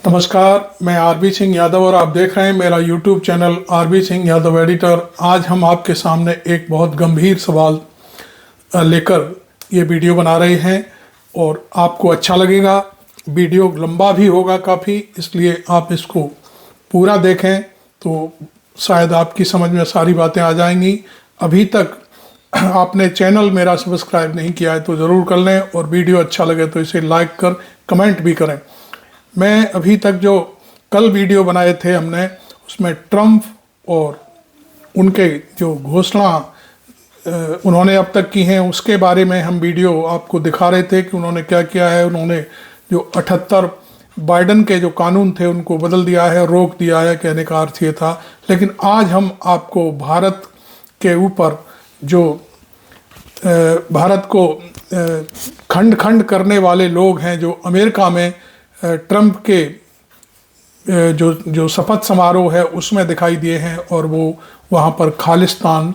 नमस्कार, मैं आरबी सिंह यादव और आप देख रहे हैं मेरा YouTube channel RB Singh Yadav editor. आज हम आपके सामने एक बहुत गंभीर सवाल लेकर ये वीडियो बना रहे हैं और आपको अच्छा लगेगा। वीडियो लंबा भी होगा काफ़ी, इसलिए आप इसको पूरा देखें तो शायद आपकी समझ में सारी बातें आ जाएंगी। अभी तक आपने चैनल मेरा सब्सक्राइब नहीं किया है तो ज़रूर कर लें और वीडियो अच्छा लगे तो इसे लाइक कर कमेंट भी करें। मैं अभी तक जो कल वीडियो बनाए थे हमने, उसमें ट्रंप और उनके जो घोषणा उन्होंने अब तक की हैं उसके बारे में हम वीडियो आपको दिखा रहे थे कि उन्होंने क्या किया है। उन्होंने जो 78 बाइडन के जो कानून थे उनको बदल दिया है, रोक दिया है, कहने का अर्थ ये था। लेकिन आज हम आपको भारत के ऊपर जो भारत को खंड खंड करने वाले लोग हैं, जो अमेरिका में ट्रंप के जो शपथ समारोह है उसमें दिखाई दिए हैं और वो वहाँ पर खालिस्तान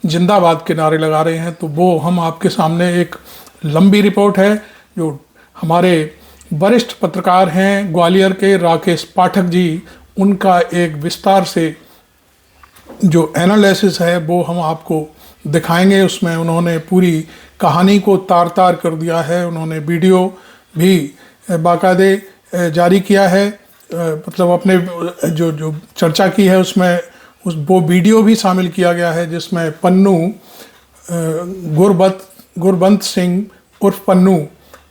जिंदाबाद के नारे लगा रहे हैं, तो वो हम आपके सामने एक लंबी रिपोर्ट है जो हमारे वरिष्ठ पत्रकार हैं ग्वालियर के राकेश पाठक जी, उनका एक विस्तार से जो एनालिसिस है वो हम आपको दिखाएंगे। उसमें उन्होंने पूरी कहानी को तार तार कर दिया है। उन्होंने वीडियो भी बाकायदे जारी किया है, मतलब अपने जो चर्चा की है उसमें वो वीडियो भी शामिल किया गया है जिसमें पन्नू गुरबंत सिंह उर्फ पन्नू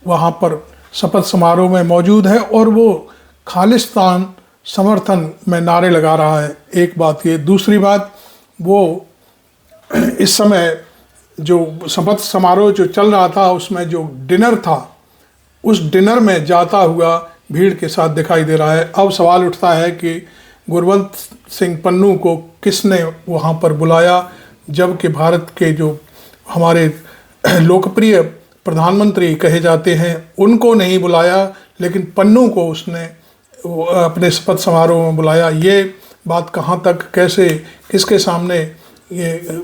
वहाँ पर शपथ समारोह में मौजूद है और वो खालिस्तान समर्थन में नारे लगा रहा है। एक बात ये, दूसरी बात वो इस समय जो शपथ समारोह जो चल रहा था उसमें जो डिनर था उस डिनर में जाता हुआ भीड़ के साथ दिखाई दे रहा है। अब सवाल उठता है कि गुरबंत सिंह पन्नू को किसने वहाँ पर बुलाया, जबकि भारत के जो हमारे लोकप्रिय प्रधानमंत्री कहे जाते हैं उनको नहीं बुलाया, लेकिन पन्नू को उसने अपने शपथ समारोह में बुलाया। ये बात कहाँ तक, कैसे, किसके सामने ये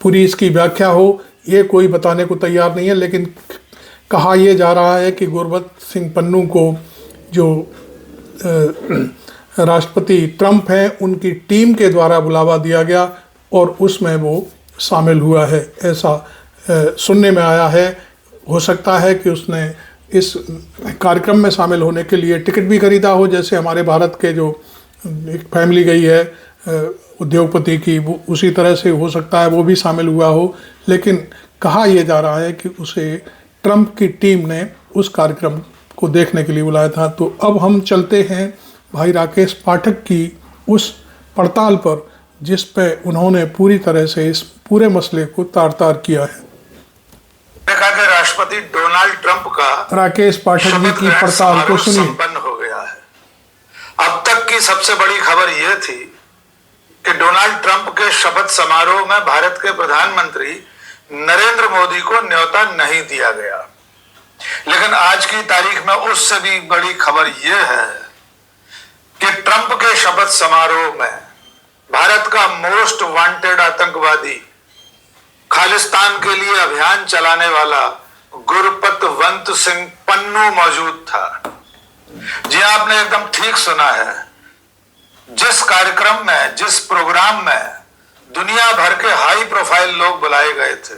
पूरी इसकी व्याख्या हो, ये कोई बताने को तैयार नहीं है। लेकिन कहा यह जा रहा है कि गुरबंत सिंह पन्नू को जो राष्ट्रपति ट्रंप हैं उनकी टीम के द्वारा बुलावा दिया गया और उसमें वो शामिल हुआ है, ऐसा सुनने में आया है। हो सकता है कि उसने इस कार्यक्रम में शामिल होने के लिए टिकट भी खरीदा हो, जैसे हमारे भारत के जो एक फैमिली गई है उद्योगपति की, वो उसी तरह से हो सकता है वो भी शामिल हुआ हो। लेकिन कहा यह जा रहा है कि उसे ट्रंप की टीम ने उस कार्यक्रम को देखने के लिए बुलाया था। तो अब हम चलते हैं भाई राकेश पाठक की उस पड़ताल पर जिस पे उन्होंने पूरी तरह से इस पूरे मसले को तार तार किया है। देखा कि राष्ट्रपति डोनाल्ड ट्रंप का राकेश पाठक जी की पड़ताल को सुनिए। संपन्न हो गया है। अब तक की सबसे बड़ी खबर यह थी कि डोनाल्ड ट्रंप के शपथ समारोह में भारत के प्रधानमंत्री नरेंद्र मोदी को न्योता नहीं दिया गया, लेकिन आज की तारीख में उससे भी बड़ी खबर यह है कि ट्रंप के शपथ समारोह में भारत का मोस्ट वांटेड आतंकवादी, खालिस्तान के लिए अभियान चलाने वाला गुरपतवंत सिंह पन्नू मौजूद था। जी आपने एकदम ठीक सुना है। जिस कार्यक्रम में, जिस प्रोग्राम में दुनिया भर के हाई प्रोफाइल लोग बुलाए गए थे,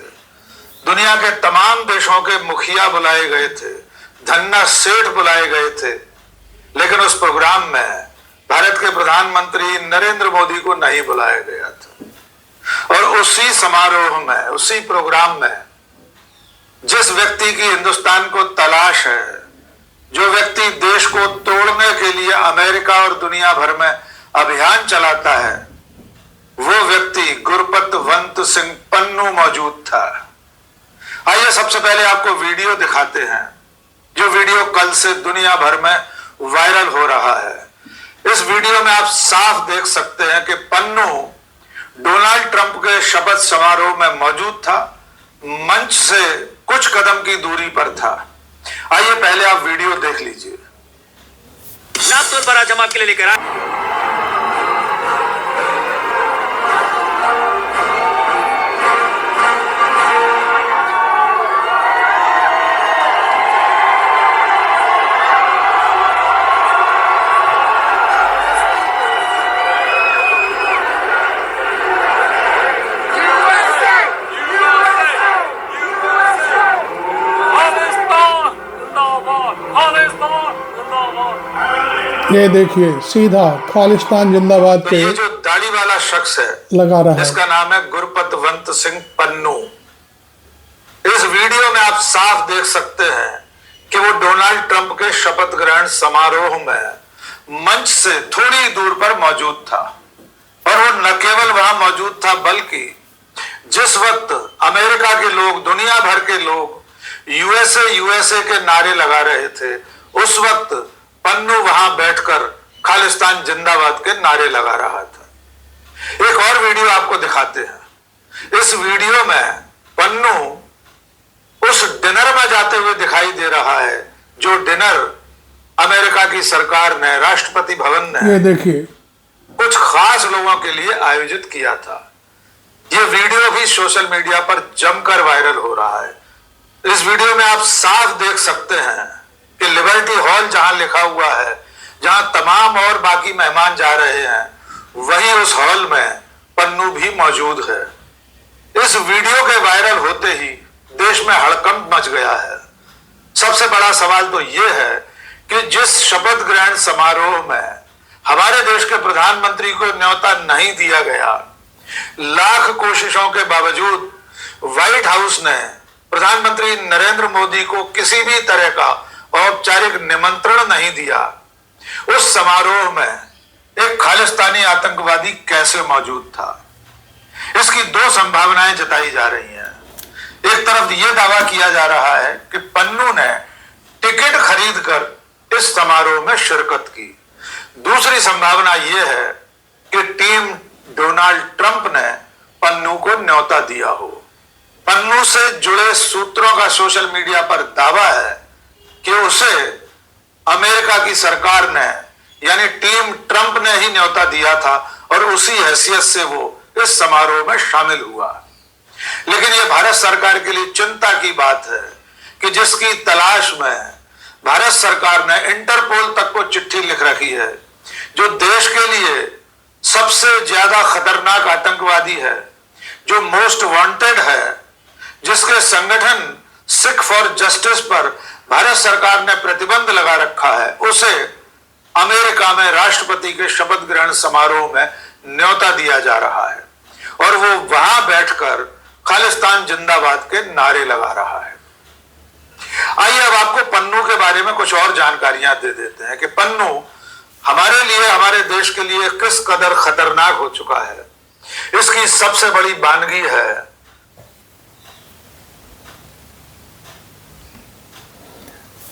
दुनिया के तमाम देशों के मुखिया बुलाए गए थे, धन्ना सेठ बुलाए गए थे, लेकिन उस प्रोग्राम में भारत के प्रधानमंत्री नरेंद्र मोदी को नहीं बुलाया गया था। और उसी समारोह में, उसी प्रोग्राम में जिस व्यक्ति की हिंदुस्तान को तलाश है, जो व्यक्ति देश को तोड़ने के लिए अमेरिका और दुनिया भर में अभियान चलाता है, वो व्यक्ति गुरपतवंत सिंह पन्नू मौजूद था। आइए सबसे पहले आपको वीडियो दिखाते हैं, जो वीडियो कल से दुनिया भर में वायरल हो रहा है। इस वीडियो में आप साफ देख सकते हैं कि पन्नू डोनाल्ड ट्रंप के शपथ समारोह में मौजूद था, मंच से कुछ कदम की दूरी पर था। आइए पहले आप वीडियो देख लीजिए। तौर पर आज हम आपके लिए लेकर आए ये देखिए सीधा खालिस्तान जिंदाबाद तो पे ये जो दाढ़ी वाला शख्स है लगा रहा है। इसका नाम है गुरपतवंत सिंह पन्नू। इस वीडियो में आप साफ देख सकते हैं कि वो डोनाल्ड ट्रंप के शपथ ग्रहण समारोह में मंच से थोड़ी दूर पर मौजूद था। और वो न केवल वहां मौजूद था बल्कि जिस वक्त अमेरिका के लोग, दुनिया भर के लोग यूएसए यूएसए के नारे लगा रहे थे, उस वक्त पन्नू वहां बैठकर खालिस्तान जिंदाबाद के नारे लगा रहा था। एक और वीडियो आपको दिखाते हैं। इस वीडियो में पन्नू उस डिनर में जाते हुए दिखाई दे रहा है जो डिनर अमेरिका की सरकार ने, राष्ट्रपति भवन ने, ये देखिए, कुछ खास लोगों के लिए आयोजित किया था। ये वीडियो भी सोशल मीडिया पर जमकर वायरल हो रहा है। इस वीडियो में आप साफ देख सकते हैं कि लिबर्टी हॉल जहां लिखा हुआ है, जहां तमाम और बाकी मेहमान जा रहे हैं, वहीं उस हॉल में पन्नू भी मौजूद है। इस वीडियो के वायरल होते ही देश में हड़कंप मच गया है। सबसे बड़ा सवाल तो यह है कि जिस शपथ ग्रहण समारोह में हमारे देश के प्रधानमंत्री को न्योता नहीं दिया गया, लाख कोशिशों के बावजूद व्हाइट हाउस ने प्रधानमंत्री नरेंद्र मोदी को किसी भी तरह का औपचारिक निमंत्रण नहीं दिया, उस समारोह में एक खालिस्तानी आतंकवादी कैसे मौजूद था? इसकी दो संभावनाएं जताई जा रही हैं। एक तरफ यह दावा किया जा रहा है कि पन्नू ने टिकट खरीदकर इस समारोह में शिरकत की। दूसरी संभावना यह है कि टीम डोनाल्ड ट्रंप ने पन्नू को न्योता दिया हो। पन्नू से जुड़े सूत्रों का सोशल मीडिया पर दावा है कि उसे अमेरिका की सरकार ने, यानी टीम ट्रंप ने ही न्योता दिया था और उसी हैसियत से वो इस समारोह में शामिल हुआ। लेकिन यह भारत सरकार के लिए चिंता की बात है कि जिसकी तलाश में भारत सरकार ने इंटरपोल तक को चिट्ठी लिख रखी है, जो देश के लिए सबसे ज्यादा खतरनाक आतंकवादी है, जो मोस्ट वांटेड है, जिसके संगठन सिख फॉर जस्टिस पर भारत सरकार ने प्रतिबंध लगा रखा है, उसे अमेरिका में राष्ट्रपति के शपथ ग्रहण समारोह में न्योता दिया जा रहा है और वो वहां बैठकर खालिस्तान जिंदाबाद के नारे लगा रहा है। आइए अब आपको पन्नू के बारे में कुछ और जानकारियां दे देते हैं कि पन्नू हमारे लिए, हमारे देश के लिए किस कदर खतरनाक हो चुका है। इसकी सबसे बड़ी बानगी है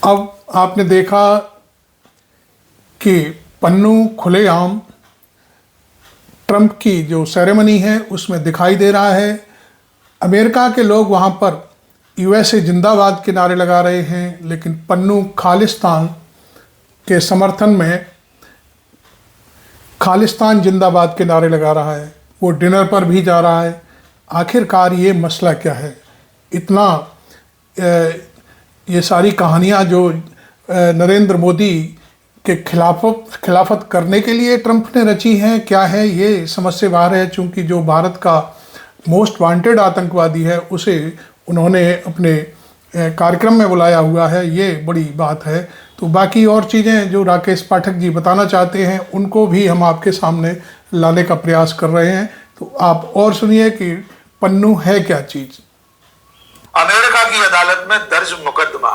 अब आपने देखा कि पन्नू खुलेआम ट्रंप की जो सेरेमनी है उसमें दिखाई दे रहा है। अमेरिका के लोग वहाँ पर यूएसए जिंदाबाद के नारे लगा रहे हैं, लेकिन पन्नू खालिस्तान के समर्थन में खालिस्तान जिंदाबाद के नारे लगा रहा है। वो डिनर पर भी जा रहा है। आखिरकार ये मसला क्या है? इतना ये सारी कहानियाँ जो नरेंद्र मोदी के खिलाफत करने के लिए ट्रंप ने रची हैं, क्या है ये समझ से बाहर है। चूँकि जो भारत का मोस्ट वांटेड आतंकवादी है उसे उन्होंने अपने कार्यक्रम में बुलाया हुआ है, ये बड़ी बात है। तो बाकी और चीज़ें जो राकेश पाठक जी बताना चाहते हैं उनको भी हम आपके सामने लाने का प्रयास कर रहे हैं। तो आप और सुनिए कि पन्नू है क्या चीज़। अमेरिका की अदालत में दर्ज मुकदमा,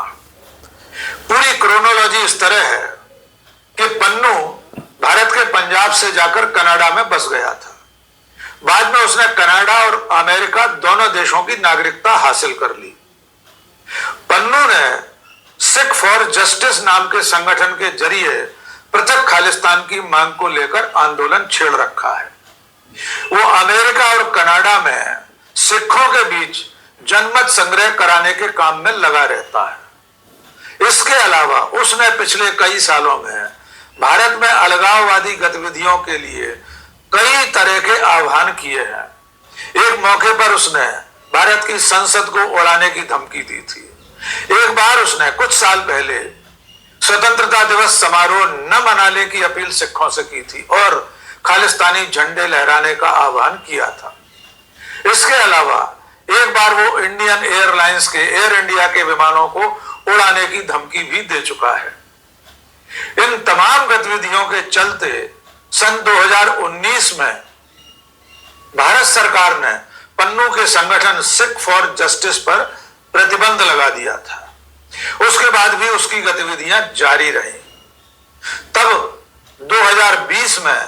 पूरी क्रोनोलॉजी इस तरह है कि पन्नू भारत के पंजाब से जाकर कनाडा में बस गया था। बाद में उसने कनाडा और अमेरिका दोनों देशों की नागरिकता हासिल कर ली। पन्नू ने सिख फॉर जस्टिस नाम के संगठन के जरिए पृथक खालिस्तान की मांग को लेकर आंदोलन छेड़ रखा है। वो अमेरिका और कनाडा में सिखों के बीच जनमत संग्रह कराने के काम में लगा रहता है। इसके अलावा उसने पिछले कई सालों में भारत में अलगाववादी गतिविधियों के लिए कई तरह के आह्वान किए हैं। एक मौके पर उसने भारत की संसद को उड़ाने की धमकी दी थी। एक बार उसने कुछ साल पहले स्वतंत्रता दिवस समारोह न मनाने की अपील सिखों से की थी और खालिस्तानी झंडे लहराने का आह्वान किया था। इसके अलावा एक बार वो इंडियन एयरलाइंस के, एयर इंडिया के विमानों को उड़ाने की धमकी भी दे चुका है। इन तमाम गतिविधियों के चलते सन 2019 में भारत सरकार ने पन्नू के संगठन सिख फॉर जस्टिस पर प्रतिबंध लगा दिया था। उसके बाद भी उसकी गतिविधियां जारी रही। तब 2020 में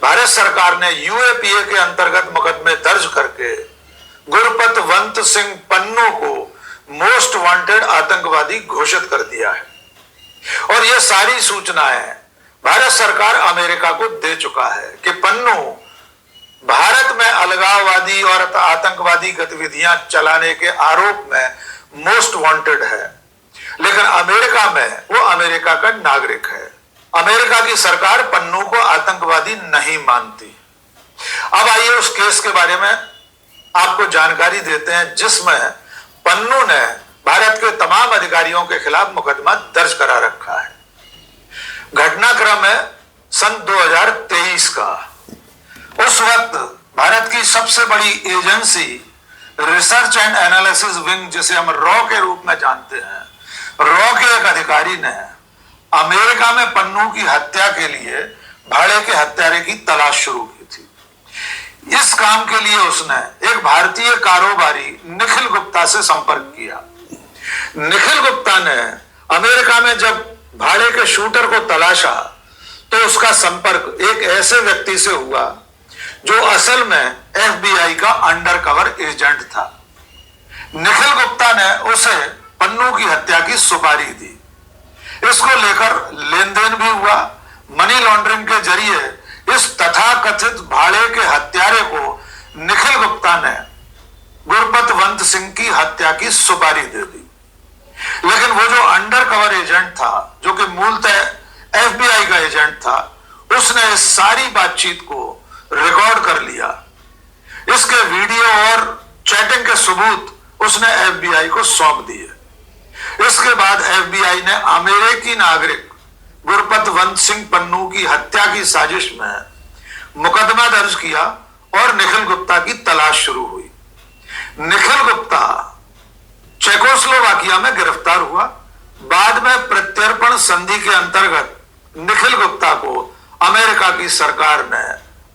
भारत सरकार ने यूएपीए के अंतर्गत मुकदमे दर्ज करके गुरपतवंत सिंह पन्नू को मोस्ट वांटेड आतंकवादी घोषित कर दिया है और यह सारी सूचनाएं भारत सरकार अमेरिका को दे चुका है कि पन्नू भारत में अलगाववादी और आतंकवादी गतिविधियां चलाने के आरोप में मोस्ट वांटेड है, लेकिन अमेरिका में वो अमेरिका का नागरिक है। अमेरिका की सरकार पन्नू को आतंकवादी नहीं मानती। अब आइए उस केस के बारे में आपको जानकारी देते हैं जिसमें पन्नू ने भारत के तमाम अधिकारियों के खिलाफ मुकदमा दर्ज करा रखा है। घटनाक्रम है सन 2023 का। उस वक्त भारत की सबसे बड़ी agency research and analysis wing, जिसे हम रॉ के रूप में जानते हैं, रॉ के एक अधिकारी ने अमेरिका में पन्नू की हत्या के लिए भाड़े के हत्यारे की तलाश शुरू की थी। इस काम के लिए उसने एक भारतीय कारोबारी निखिल गुप्ता से संपर्क किया। निखिल गुप्ता ने अमेरिका में जब भाड़े के शूटर को तलाशा तो उसका संपर्क एक ऐसे व्यक्ति से हुआ जो असल में एफबीआई का अंडरकवर एजेंट था। निखिल गुप्ता ने उसे पन्नू की हत्या की सुपारी दी। इसको लेकर लेन देन भी हुआ। मनी लॉन्ड्रिंग के जरिए इस तथाकथित भाड़े के हत्यारे को निखिल गुप्ता ने गुरपतवंत सिंह की हत्या की सुपारी दे दी। लेकिन वो जो अंडरकवर एजेंट था, जो कि मूलतः एफबीआई का एजेंट था, उसने इस सारी बातचीत को रिकॉर्ड कर लिया। इसके वीडियो और चैटिंग के सबूत उसने एफबीआई को सौंप दिए। इसके बाद एफबीआई ने अमेरिकी नागरिक गुरपतवंत सिंह पन्नू की हत्या की साजिश में मुकदमा दर्ज किया और निखिल गुप्ता की तलाश शुरू हुई। निखिल गुप्ता चेकोस्लोवाकिया में गिरफ्तार हुआ। बाद में प्रत्यर्पण संधि के अंतर्गत निखिल गुप्ता को अमेरिका की सरकार ने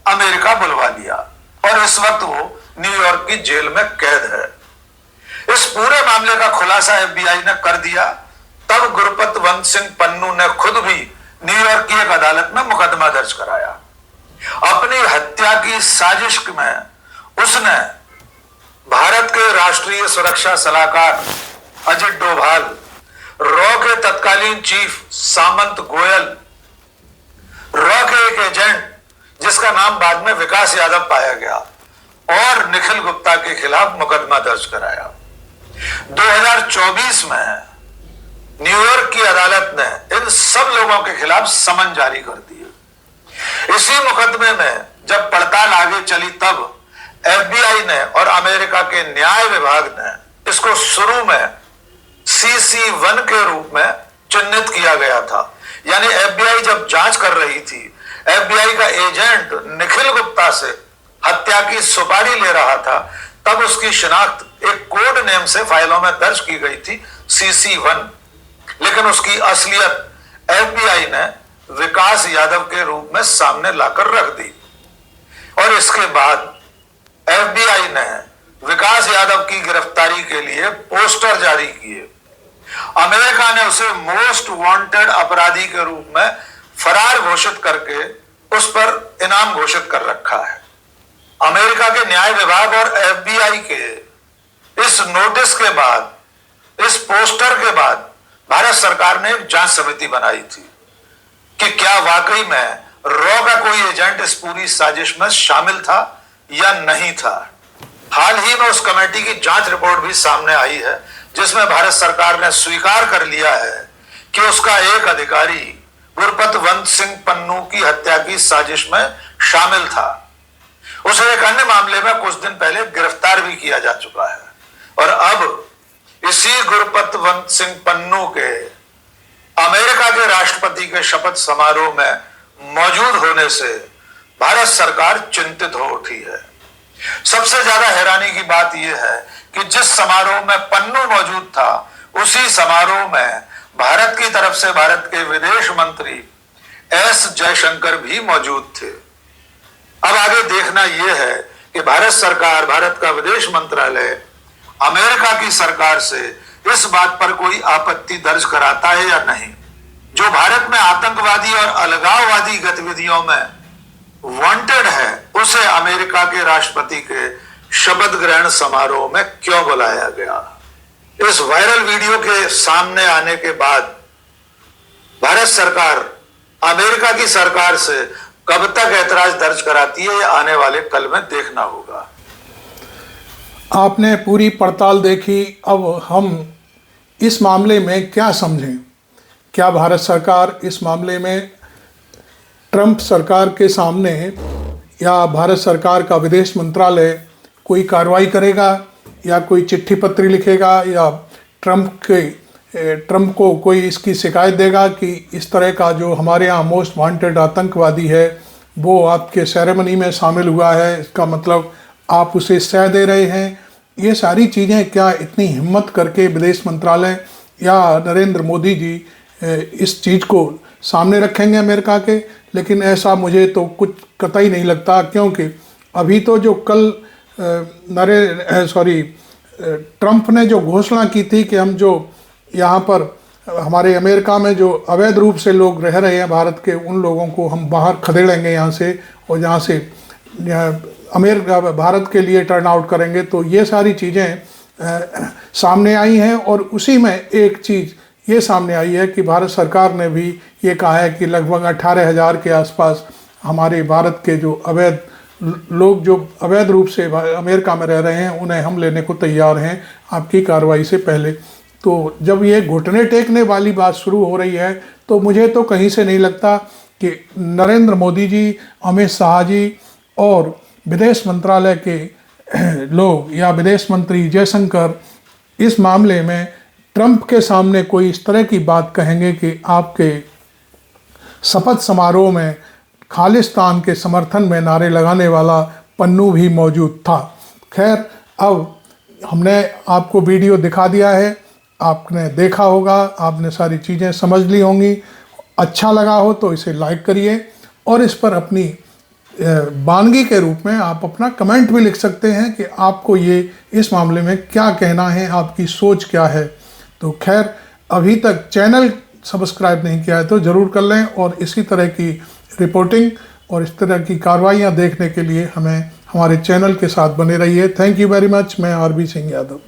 अमेरिका बुलवा लिया और इस वक्त वो न्यूयॉर्क की जेल में कैद है। इस पूरे मामले का खुलासा एफबीआई ने कर दिया। तब गुरपतवंत सिंह पन्नू ने खुद भी न्यूयॉर्क की एक अदालत में मुकदमा दर्ज कराया। अपनी हत्या की साजिश में उसने भारत के राष्ट्रीय सुरक्षा सलाहकार अजित डोभाल, रॉ के तत्कालीन चीफ सामंत गोयल, रॉ के एक एजेंट जिसका नाम बाद में विकास यादव पाया गया, और निखिल गुप्ता के खिलाफ मुकदमा दर्ज कराया। 2024 में न्यूयॉर्क की अदालत ने इन सब लोगों के खिलाफ समन जारी कर दिए। इसी मुकदमे में जब पड़ताल आगे चली तब एफबीआई ने और अमेरिका के न्याय विभाग ने इसको शुरू में CC1 के रूप में चिन्हित किया गया था। यानी एफबीआई जब जांच कर रही थी, एफबीआई का एजेंट निखिल गुप्ता से हत्या की सुपारी ले रहा था, तब उसकी शिनाख्त एक कोड नेम से फाइलों में दर्ज की गई थी CC1, लेकिन उसकी असलियत एफबीआई ने विकास यादव के रूप में सामने लाकर रख दी। और इसके बाद एफबीआई ने विकास यादव की गिरफ्तारी के लिए पोस्टर जारी किए। अमेरिका ने उसे मोस्ट वांटेड अपराधी के रूप में फरार घोषित करके उस पर इनाम घोषित कर रखा है। अमेरिका के न्याय विभाग और एफबीआई के इस नोटिस के बाद, इस पोस्टर के बाद भारत सरकार ने एक जांच समिति बनाई थी कि क्या वाकई में रॉ का कोई एजेंट इस पूरी साजिश में शामिल था या नहीं था। हाल ही में उस कमेटी की जांच रिपोर्ट भी सामने आई है, जिसमें भारत सरकार ने स्वीकार कर लिया है कि उसका एक अधिकारी गुरपतवंत सिंह पन्नू की हत्या की साजिश में शामिल था। उसे एक अन्य मामले में कुछ दिन पहले गिरफ्तार भी किया जा चुका है। और अब इसी गुरपतवंत सिंह पन्नू के अमेरिका के राष्ट्रपति के शपथ समारोह में मौजूद होने से भारत सरकार चिंतित हो उठी है। सबसे ज्यादा हैरानी की बात यह है कि जिस समारोह में पन्नू मौजूद था, उसी समारोह में भारत की तरफ से भारत के विदेश मंत्री एस जयशंकर भी मौजूद थे। अब आगे देखना यह है कि भारत सरकार, भारत का विदेश मंत्रालय अमेरिका की सरकार से इस बात पर कोई आपत्ति दर्ज कराता है या नहीं। जो भारत में आतंकवादी और अलगाववादी गतिविधियों में वांटेड है, उसे अमेरिका के राष्ट्रपति के शपथ ग्रहण समारोह में क्यों बुलाया गया? इस वायरल वीडियो के सामने आने के बाद भारत सरकार अमेरिका की सरकार से कब तक ऐतराज दर्ज कराती है, आने वाले कल में देखना होगा। आपने पूरी पड़ताल देखी, अब हम इस मामले में क्या समझें? क्या भारत सरकार इस मामले में ट्रंप सरकार के सामने या भारत सरकार का विदेश मंत्रालय कोई कार्रवाई करेगा या कोई चिट्ठी पत्री लिखेगा या ट्रंप को कोई इसकी शिकायत देगा कि इस तरह का जो हमारे यहाँ मोस्ट वांटेड आतंकवादी है वो आपके सेरेमनी में शामिल हुआ है, इसका मतलब आप उसे सह दे रहे हैं? ये सारी चीज़ें क्या इतनी हिम्मत करके विदेश मंत्रालय या नरेंद्र मोदी जी इस चीज़ को सामने रखेंगे अमेरिका के? लेकिन ऐसा मुझे तो कुछ कतई नहीं लगता, क्योंकि अभी तो जो कल ट्रंप ने जो घोषणा की थी कि हम जो यहाँ पर हमारे अमेरिका में जो अवैध रूप से लोग रह रहे हैं भारत के, उन लोगों को हम बाहर खदेड़ेंगे यहाँ से और यहाँ से अमेरिका भारत के लिए टर्न आउट करेंगे। तो ये सारी चीज़ें सामने आई हैं और उसी में एक चीज़ ये सामने आई है कि भारत सरकार ने भी ये कहा है कि लगभग 18,000 के आसपास हमारे भारत के जो अवैध लोग जो अवैध रूप से अमेरिका में रह रहे हैं उन्हें हम लेने को तैयार हैं आपकी कार्रवाई से पहले। तो जब ये घुटने टेकने वाली बात शुरू हो रही है तो मुझे तो कहीं से नहीं लगता कि नरेंद्र मोदी जी, अमित शाह जी और विदेश मंत्रालय के लोग या विदेश मंत्री जयशंकर इस मामले में ट्रंप के सामने कोई इस तरह की बात कहेंगे कि आपके शपथ समारोह में खालिस्तान के समर्थन में नारे लगाने वाला पन्नू भी मौजूद था। खैर, अब हमने आपको वीडियो दिखा दिया है, आपने देखा होगा, आपने सारी चीज़ें समझ ली होंगी। अच्छा लगा हो तो इसे लाइक करिए और इस पर अपनी वानगी के रूप में आप अपना कमेंट भी लिख सकते हैं कि आपको ये इस मामले में क्या कहना है, आपकी सोच क्या है। तो खैर, अभी तक चैनल सब्सक्राइब नहीं किया है तो ज़रूर कर लें और इसी तरह की रिपोर्टिंग और इस तरह की कार्रवाइयाँ देखने के लिए हमें हमारे चैनल के साथ बने रहिए। Thank you very much. मैं आरबी सिंह यादव।